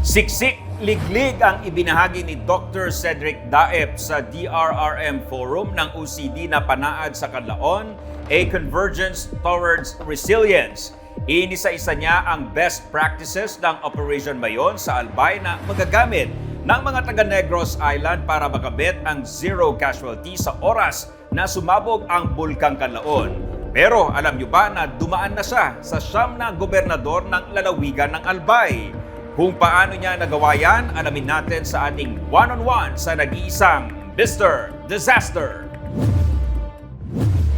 Siksik liglig ang ibinahagi ni Dr. Cedric Daep sa DRRM Forum ng OCD na panaad sa Canlaon, A Convergence Towards Resilience. Inisa-isa niya ang best practices ng Operation Mayon sa Albay na magagamit ng mga taga-Negros Island para makamit ang zero casualty sa oras na sumabog ang Bulkang Canlaon. Pero alam niyo ba na dumaan na siya sa siyam na gobernador ng lalawigan ng Albay? Kung paano niya nagawa yan, alamin natin sa ating one-on-one sa nag-iisang Mr. Disaster.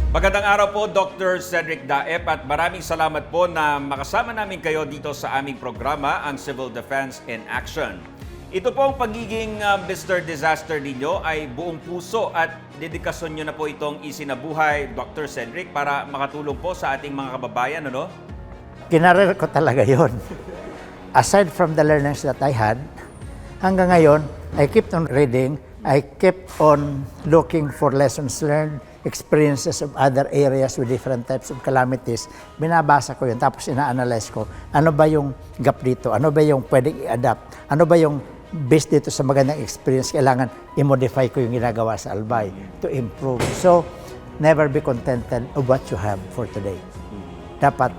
Magandang araw po, Dr. Cedric Daep, at maraming salamat po na makasama namin kayo dito sa aming programa, ang Civil Defense in Action. Ito po ang pagiging Mr. Disaster ninyo ay buong puso at dedikasyon nyo na po itong isinabuhay, Dr. Cedric, para makatulong po sa ating mga kababayan, ano? Kinarir ko talaga yon. Aside from the learnings that I had, hanggang ngayon, I kept on reading, I kept on looking for lessons learned, experiences of other areas with different types of calamities. Binabasa ko yun, tapos ina-analyze ko, ano ba yung gap dito? Ano ba yung pwedeng i-adapt? Ano ba yung based dito sa magandang experience, kailangan i-modify ko yung ginagawa sa Albay to improve. So, never be contented of what you have for today. Dapat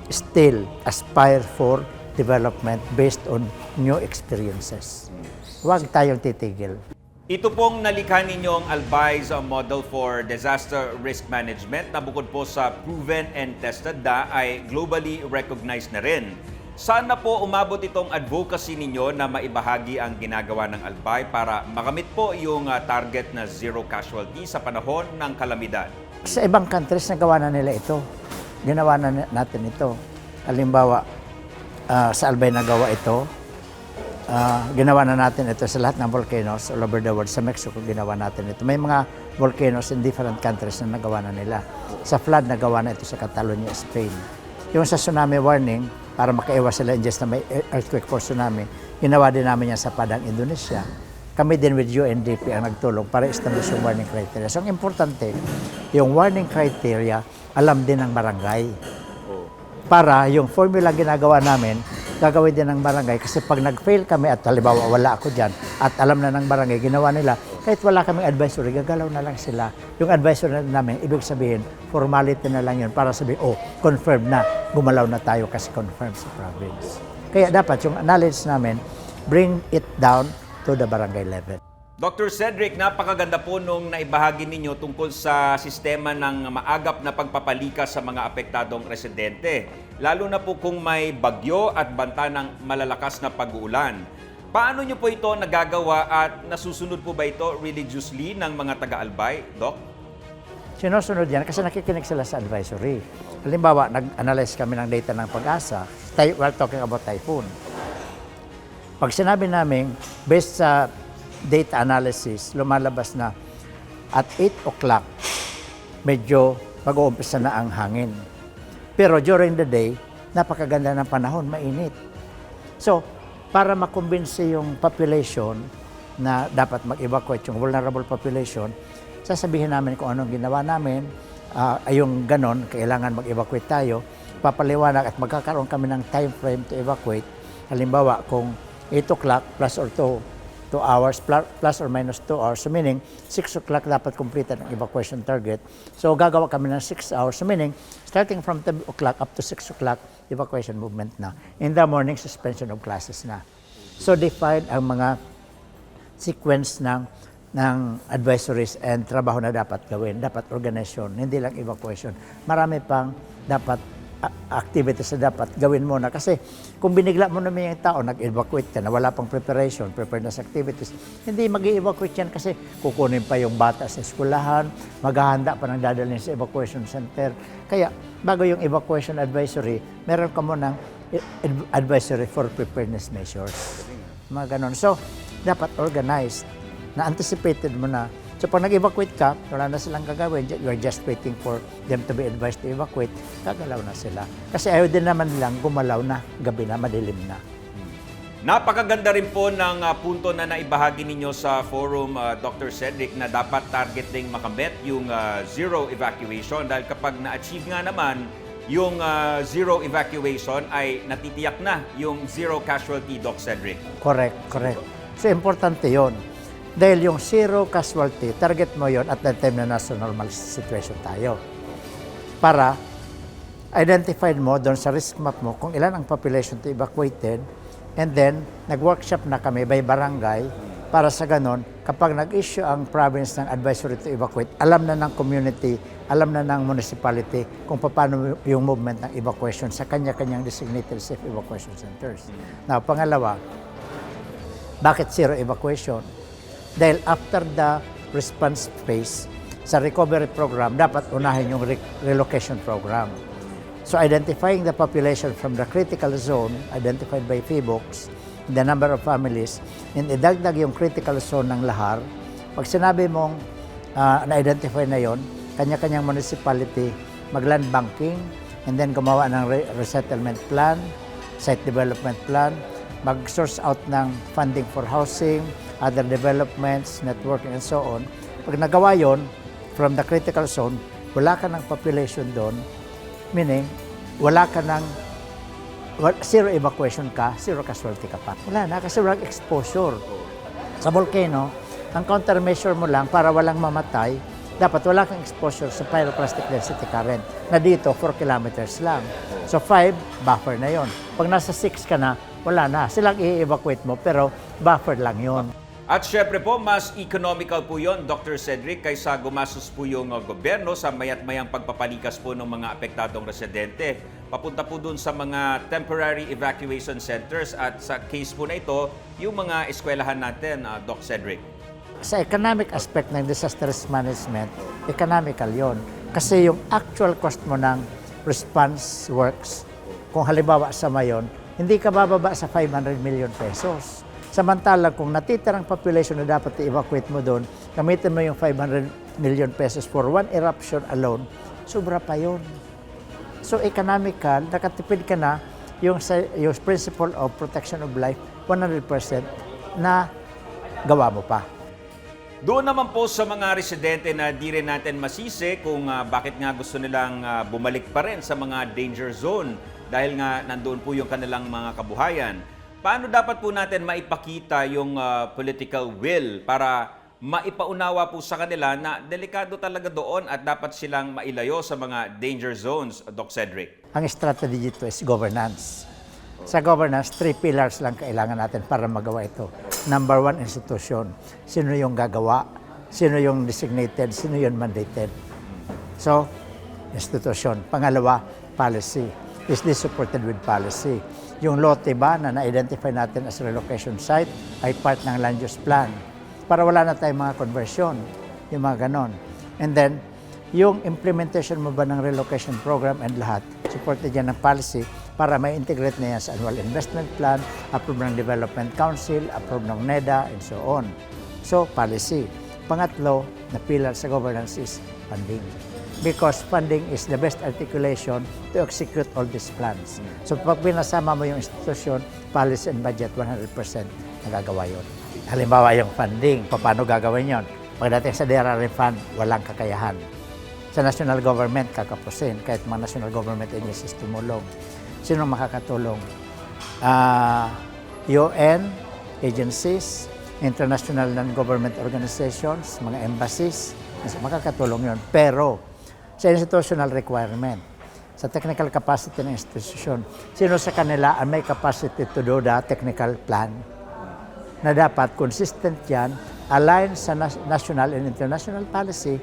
still aspire for development based on new experiences. Huwag tayong titigil. Ito pong nalikha ninyong Albay sa Model for Disaster Risk Management na bukod po sa proven and tested na ay globally recognized na rin. Saan na po umabot itong advocacy ninyo na maibahagi ang ginagawa ng Albay para makamit po yung target na zero casualty sa panahon ng kalamidad? Sa ibang countries, nagawa na nila ito. Ginawa na natin ito. Halimbawa, sa Albay nagawa ito. Ginawa na natin ito sa lahat ng volcanoes all over the world. Sa Mexico, ginawa natin ito. May mga volcanoes in different countries na nagawa na nila. Sa flood, nagawa na ito sa Catalonia, Spain. Yung sa tsunami warning, para makaiwas sila in just na may earthquake for tsunami, ginawa din namin yan sa Padang, Indonesia. Kami din with UNDP ang nagtulong para establish yung warning criteria. So, ang importante, yung warning criteria, alam din ng barangay. Para yung formula ginagawa namin, gagawin din ng barangay. Kasi pag nag-fail kami at halimbawa wala ako dyan at alam na ng barangay, ginawa nila, kahit wala kaming advisory, gagalaw na lang sila. Yung advisory namin, ibig sabihin, formality na lang yun para sabihin, oh, confirm na, gumalaw na tayo kasi confirm sa province. Kaya dapat yung knowledge namin, bring it down to the barangay level. Dr. Cedric, napakaganda po nung naibahagi ninyo tungkol sa sistema ng maagap na pagpapalikas sa mga apektadong residente, lalo na po kung may bagyo at banta ng malalakas na pag-uulan. Paano nyo po ito nagagawa at nasusunod po ba ito religiously ng mga taga-Albay, Doc? Sinusunod yan kasi nakikinig sila sa advisory. Halimbawa, nag-analyze kami ng data ng Pag-asa. We're talking about typhoon. Pag sinabi namin, based sa data analysis, lumalabas na at 8 o'clock, medyo mag-uumpisa na ang hangin. Pero during the day, napakaganda ng panahon, mainit. So, para makumbinsi yung population na dapat mag-evacuate, yung vulnerable population, sasabihin namin kung anong ginawa namin, yung ganon, kailangan mag-evacuate tayo, papaliwanag at magkakaroon kami ng time frame to evacuate. Halimbawa, kung 8 o'clock plus or 2 hours, plus or minus 2 hours. So meaning, 6 o'clock dapat completed ang evacuation target. So gagawa kami ng 6 hours. So meaning, starting from 10 o'clock up to 6 o'clock, evacuation movement na. In the morning, suspension of classes na. So defined ang mga sequence ng advisories and trabaho na dapat gawin. Dapat organization, hindi lang evacuation. Marami pang dapat activities na dapat gawin mo na. Kasi kung binigla mo naman yung tao, nag-evacuate ka na wala pang preparation, preparedness activities, hindi mag-evacuate yan kasi kukunin pa yung bata sa eskwelahan, maghahanda pa ng dadalhin sa evacuation center. Kaya bago yung evacuation advisory, meron ka mo ng advisory for preparedness measures. Mga ganon. So, dapat organized, na-anticipated mo na. So pag nag-evacuate ka, wala na silang gagawin. You are just waiting for them to be advised to evacuate. Gagalaw na sila. Kasi ayaw din naman nilang gumalaw na, gabi na, madilim na. Napakaganda rin po ng punto na naibahagi ninyo sa forum, Dr. Cedric, na dapat target ding makamit yung zero evacuation. Dahil kapag na-achieve nga naman, yung zero evacuation ay natitiyak na yung zero casualty, Doc Cedric. Correct, correct. So, importante yon. Dahil yung zero casualty, target mo yon at that time na nasa normal situation tayo. Para identify mo doon sa risk map mo kung ilan ang population to evacuated, and then nag-workshop na kami by barangay para sa ganon, kapag nag-issue ang province ng advisory to evacuate, alam na ng community, alam na ng municipality kung paano yung movement ng evacuation sa kanya-kanyang designated safe evacuation centers. Now, pangalawa, bakit zero evacuation? Dahil after the response phase, sa recovery program, dapat unahin yung relocation program. So identifying the population from the critical zone, identified by PHIVOLCS, the number of families, and idagdag yung critical zone ng lahar. Pag sinabi mong na-identify na yon, kanya-kanyang municipality mag-land banking, and then gumawa ng resettlement plan, site development plan, mag-source out ng funding for housing, other developments, networking, and so on. Pag nagawa yon, from the critical zone, wala ka ng population doon, meaning, wala ka ng zero evacuation ka, zero casualty ka pa. Wala na, kasi walang exposure. Sa volcano, ang countermeasure mo lang para walang mamatay, dapat wala kang exposure sa pyroclastic density current na dito 4 kilometers lang. So 5, buffer na yon. Pag nasa 6 ka na, wala na. Silang i-evacuate mo, pero buffer lang yon. At syempre po, mas economical po yon, Dr. Cedric, kaysa gumastos po yung gobyerno sa mayat-mayang pagpapalikas po ng mga apektadong residente. Papunta po dun sa mga temporary evacuation centers at sa case po na ito, yung mga eskwelahan natin, Doc Cedric. Sa economic aspect ng disaster risk management, economical yon. Kasi yung actual cost mo ng response works, kung halimbawa sa Mayon, hindi ka bababa sa 500 million pesos. Samantalang kung natitirang population na dapat i-evacuate mo doon, gamitin mo yung 500 million pesos for one eruption alone, sobra pa yun. So economical, nakatipid ka na yung principle of protection of life, 100% na gawa mo pa. Doon naman po sa mga residente na di rin natin masisi kung bakit nga gusto nilang bumalik pa rin sa mga danger zone dahil nga nandoon po yung kanilang mga kabuhayan. Paano dapat po natin maipakita yung political will para maipaunawa po sa kanila na delikado talaga doon at dapat silang mailayo sa mga danger zones, Doc Cedric? Ang strategy dito is governance. Sa governance, 3 pillars lang kailangan natin para magawa ito. Number 1, institution. Sino yung gagawa? Sino yung designated? Sino yung mandated? So, institution. Pangalawa, policy. Is this supported with policy? Yung lote ba na na-identify natin as relocation site ay part ng land use plan para wala na tayong mga conversion, yung mga ganon. And then, yung implementation mo ba ng relocation program and lahat, supported yan ng policy para may integrate na yan sa annual investment plan, approve ng Development Council, approve ng NEDA, and so on. So, policy. Pangatlo na pillar sa governance is funding. Because funding is the best articulation to execute all these plans. So pag pinasama mo yung institution, policy and budget, 100% nagagawa yun. Halimbawa yung funding, paano gagawin yun? Pagdating sa DRRM fund, walang kakayahan. Sa national government, kakapusin, kahit mga national government agencies tumulong. Sino makakatulong? UN, agencies, international non-government organizations, mga embassies, makakatulong yun. Pero, sa institutional requirement, sa technical capacity ng institution, sino sa kanila ang may capacity to do the technical plan na dapat consistent yan, align sa national and international policy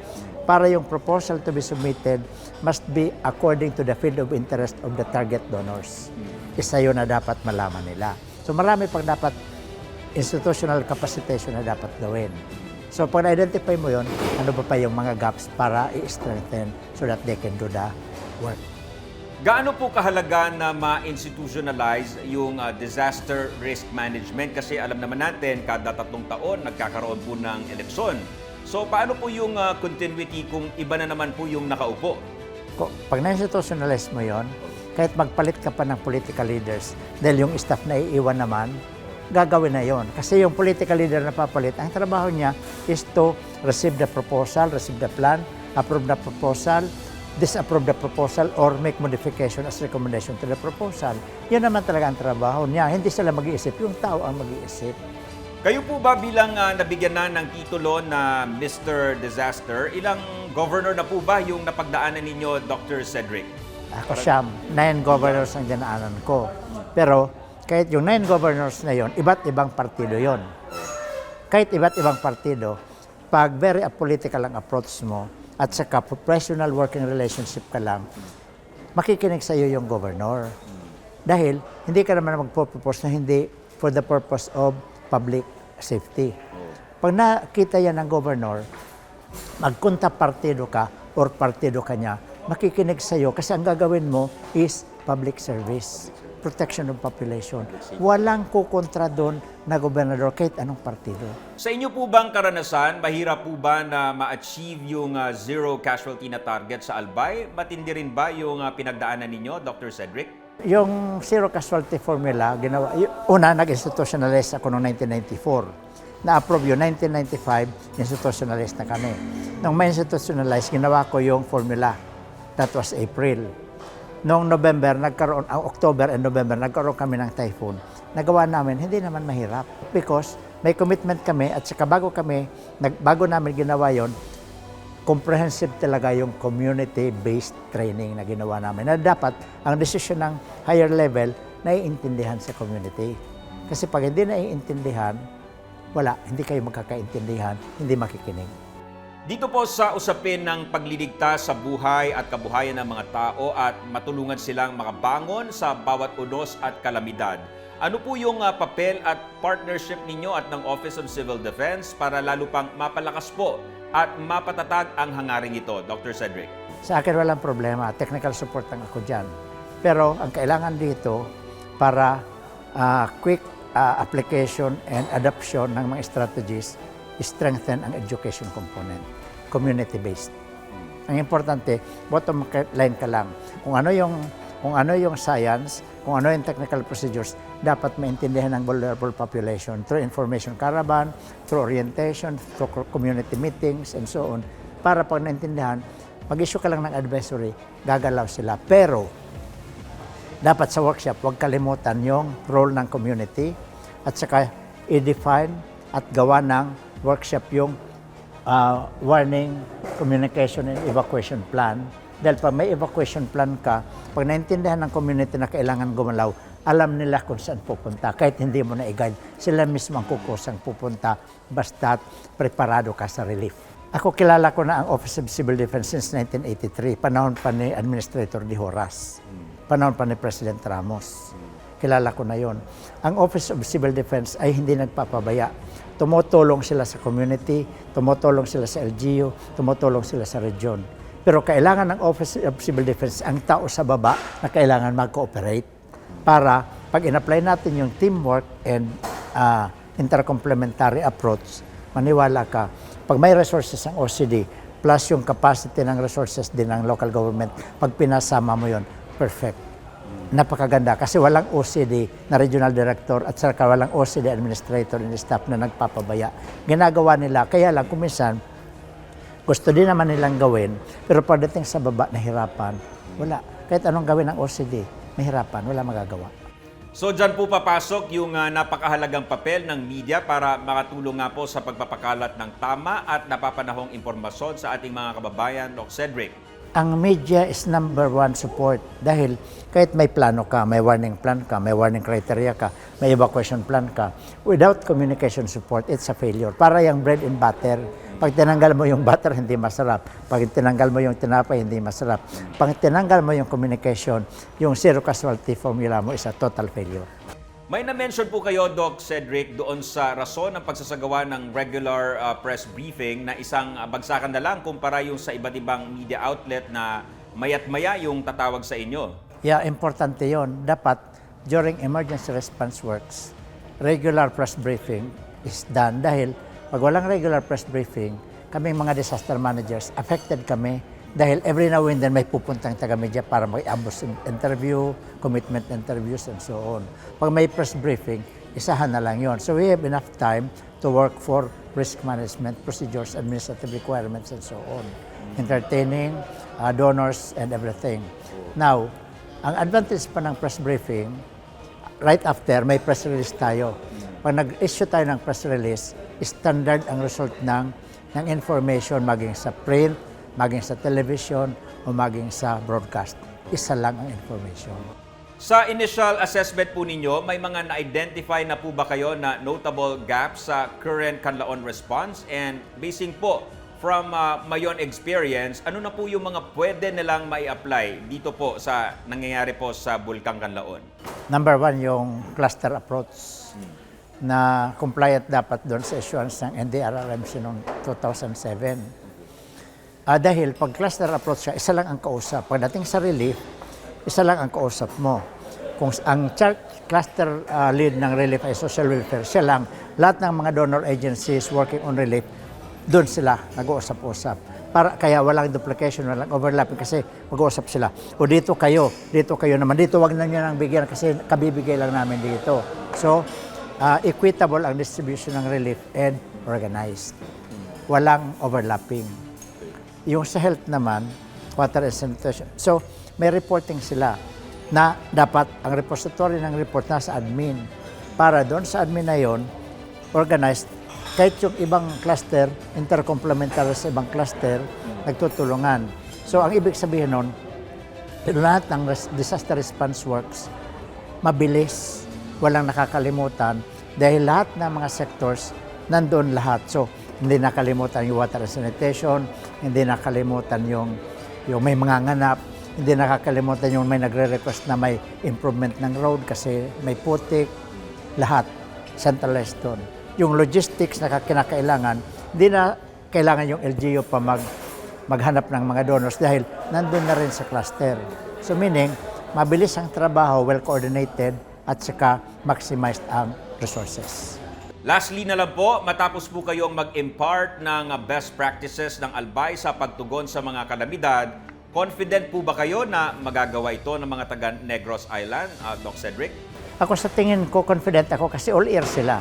para yung proposal to be submitted must be according to the field of interest of the target donors. Isa yun na dapat malaman nila. So marami pang dapat institutional capacitation na dapat gawin. So pag na-identify mo yun, ano pa yung mga gaps para i-strengthen so that they can do the work. Gaano po kahalaga na ma-institutionalize yung disaster risk management? Kasi alam naman natin, kada 3 taon nagkakaroon po ng eleksyon. So paano po yung continuity kung iba na naman po yung nakaupo? Pag na-institutionalize mo yun, kahit magpalit ka pa ng political leaders, dahil yung staff na iiwan naman, gagawin na yon. Kasi yung political leader na papalit, ang trabaho niya is to receive the proposal, receive the plan, approve the proposal, disapprove the proposal or make modification as recommendation to the proposal. Yun naman talaga ang trabaho niya. Hindi sila mag-iisip, yung tao ang mag-iisip. Kayo po ba bilang nabigyan na ng titulo na Mr. Disaster, ilang governor na po ba yung napagdaanan ninyo, Dr. Cedric? Ako siyam, 9 governors ang dinaanan ko. Pero kahit yung 9 governors na yon, iba't ibang partido yon. Kahit iba't ibang partido, pag very apolitical ang approach mo at saka professional working relationship ka lang, makikinig sa iyo yung governor. Dahil hindi ka naman magpo-propose na hindi for the purpose of public safety. Pag nakita yan ng governor, magkunta partido ka or partido ka niya, makikinig sa iyo kasi ang gagawin mo is public service, protection of population. Walang kukontra doon na gobernador kahit anong partido. Sa inyo po bang karanasan, mahirap po ba na ma-achieve yung zero casualty na target sa Albay? Matindi rin ba yung pinagdaanan ninyo, Dr. Cedric? Yung zero casualty formula, una nag-institutionalize ako noong 1994. Na-approve yun, 1995, institutionalize na kami. Nung may institutionalize, ginawa ko yung formula. That was April. Noong November, October and November, nagkaroon kami ng typhoon. Nagawa namin, hindi naman mahirap. Because may commitment kami at saka bago namin ginawa yon, comprehensive talaga yung community-based training na ginawa namin. Na dapat, ang decision ng higher level, naiintindihan sa community. Kasi pag hindi naiintindihan, wala, hindi kayo magkakaintindihan, hindi makikinig. Dito po sa usapin ng pagliligtas sa buhay at kabuhayan ng mga tao at matulungan silang makabangon sa bawat unos at kalamidad. Ano po yung papel at partnership ninyo at ng Office of Civil Defense para lalo pang mapalakas po at mapatatag ang hangaring ito, Dr. Cedric? Sa akin walang problema, technical support lang ako dyan. Pero ang kailangan dito para quick application and adoption ng mga strategies, strengthen ang education component, community-based. Ang importante, bottom line ka lang. Kung ano yung science, kung ano yung technical procedures, dapat maintindihan ng vulnerable population through information caravan, through orientation, through community meetings, and so on. Para pag naintindihan, mag-issue ka lang ng advisory, gagalaw sila. Pero, dapat sa workshop, huwag kalimutan yung role ng community at saka i-define at gawa ng workshop yung warning, communication, and evacuation plan. Dahil pag may evacuation plan ka, pag naintindihan ng community na kailangan gumalaw, alam nila kung saan pupunta. Kahit hindi mo na i-guide, sila mismo ang kukusang pupunta basta't preparado ka sa relief. Ako kilala ko na ang Office of Civil Defense since 1983, panahon pa ni Administrator De Horas, panahon pa ni President Ramos. Kilala ko na yon. Ang Office of Civil Defense ay hindi nagpapabaya. Tumutulong sila sa community, tumutulong sila sa LGU, tumutulong sila sa region. Pero kailangan ng Office of Civil Defense ang tao sa baba na kailangan mag-cooperate para pag in-apply natin yung teamwork and intercomplementary approach, maniwala ka, pag may resources ang OCD plus yung capacity ng resources din ng local government, pag pinasama mo yon, perfect. Napakaganda kasi walang OCD na regional director at saka walang OCD administrator and staff na nagpapabaya. Ginagawa nila, kaya lang kuminsan, gusto din naman nilang gawin, pero pagdating sa baba, nahirapan. Wala. Kahit anong gawin ng OCD, nahirapan, wala magagawa. So dyan po papasok yung napakahalagang papel ng media para makatulong nga po sa pagpapakalat ng tama at napapanahong impormasyon sa ating mga kababayan, Doc Cedric. Ang media is number one support dahil kahit may plano ka, may warning plan ka, may warning criteria ka, may evacuation plan ka, without communication support, it's a failure. Para yung bread and butter, pag tinanggal mo yung butter, hindi masarap. Pag tinanggal mo yung tinapay, hindi masarap. Pag tinanggal mo yung communication, yung zero casualty formula mo is a total failure. May na-mention po kayo, Doc Cedric, doon sa rason ng pagsasagawa ng regular press briefing na isang bagsakan na lang kumpara yung sa iba't ibang media outlet na mayat-maya yung tatawag sa inyo. Yeah, importante yon. Dapat, during emergency response works, regular press briefing is done dahil pag walang regular press briefing, kaming mga disaster managers, affected kami dahil every now and then may pupuntang taga-media para mag-ambus interview, commitment interviews, and so on. Pag may press briefing, isahan na lang yon. So we have enough time to work for risk management, procedures, administrative requirements, and so on. entertaining, donors, and everything. Now, ang advantage pa ng press briefing, right after, may press release tayo. Pag nag-issue tayo ng press release, standard ang result ng information maging sa print, maging sa television, o maging sa broadcast. Isa lang ang information. Sa initial assessment po ninyo, may mga na-identify na po ba kayo na notable gaps sa current Canlaon response? And basing po from Mayon experience, ano na po yung mga pwede nilang mai-apply dito po sa nangyayari po sa Bulkang Canlaon? Number one, yung cluster approach na compliant dapat doon sa issuance ng NDRRMC noong 2007. Dahil pag cluster approach siya, isa lang ang kausap. Pagdating sa relief, isa lang ang kausap mo. Kung ang cluster lead ng relief ay social welfare, siya lang. Lahat ng mga donor agencies working on relief, doon sila nag-uusap-usap. Kaya walang duplication, walang overlapping kasi mag-uusap sila. O dito kayo naman. Dito wag na nyo nang bigyan kasi kabibigay lang namin dito. So, equitable ang distribution ng relief and organized. Walang overlapping. Yung sa health naman, water and sanitation. So, may reporting sila na dapat ang repository ng report nasa admin. Para doon sa admin na yon, organized, kahit yung ibang cluster, intercomplementary sa ibang cluster, nagtutulungan. So, ang ibig sabihin nun, lahat ng disaster response works, mabilis, walang nakakalimutan, dahil lahat ng mga sectors, nandoon lahat. So, hindi nakalimutan yung water and sanitation, hindi nakalimutan yung may mga nganap, hindi nakakalimutan yung may nagre-request na may improvement ng road kasi may putik, lahat, centralized doon. Yung logistics na kinakailangan, hindi na kailangan yung LGU pa maghanap ng mga donors dahil nandun na rin sa cluster. So meaning, mabilis ang trabaho, well-coordinated, at saka maximized ang resources. Lastly na lang po, matapos po kayong mag-impart ng best practices ng Albay sa pagtugon sa mga kalamidad, confident po ba kayo na magagawa ito ng mga taga Negros Island, Doc Cedric? Ako sa tingin ko, confident ako kasi all ear sila.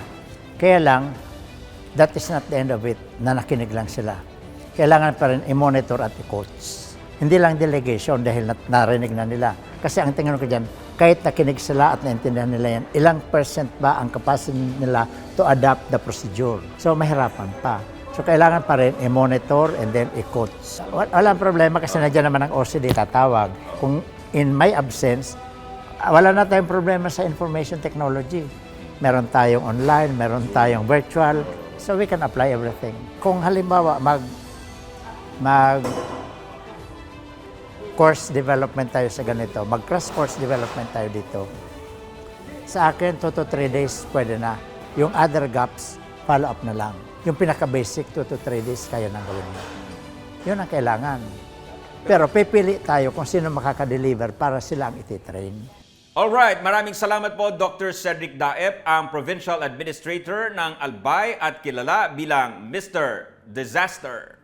Kaya lang, that is not the end of it, na nakinig lang sila. Kailangan pa rin i-monitor at i-coach. Hindi lang delegation dahil narinig na nila. Kasi ang tingin ko dyan, kahit nakinig sila at naintindihan nila yan, ilang percent ba ang capacity nila to adapt the procedure? So, mahirapan pa. So, kailangan pa rin i-monitor and then i-coach. Walang problema kasi nandiyan naman ang OCD tatawag. Kung in my absence, wala na tayong problema sa information technology. Meron tayong online, meron tayong virtual, so we can apply everything. Kung halimbawa mag course development tayo sa ganito, mag-crash course development tayo dito, sa akin 2 to 3 days pwede na. Yung other gaps, follow up na lang. Yung pinaka-basic, 2 to 3 days kaya nang gawin mo. Yun ang kailangan. Pero pipili tayo kung sino makaka-deliver para sila ang iti-train. Alright, maraming salamat po Dr. Cedric Daep, ang Provincial Administrator ng Albay at kilala bilang Mr. Disaster.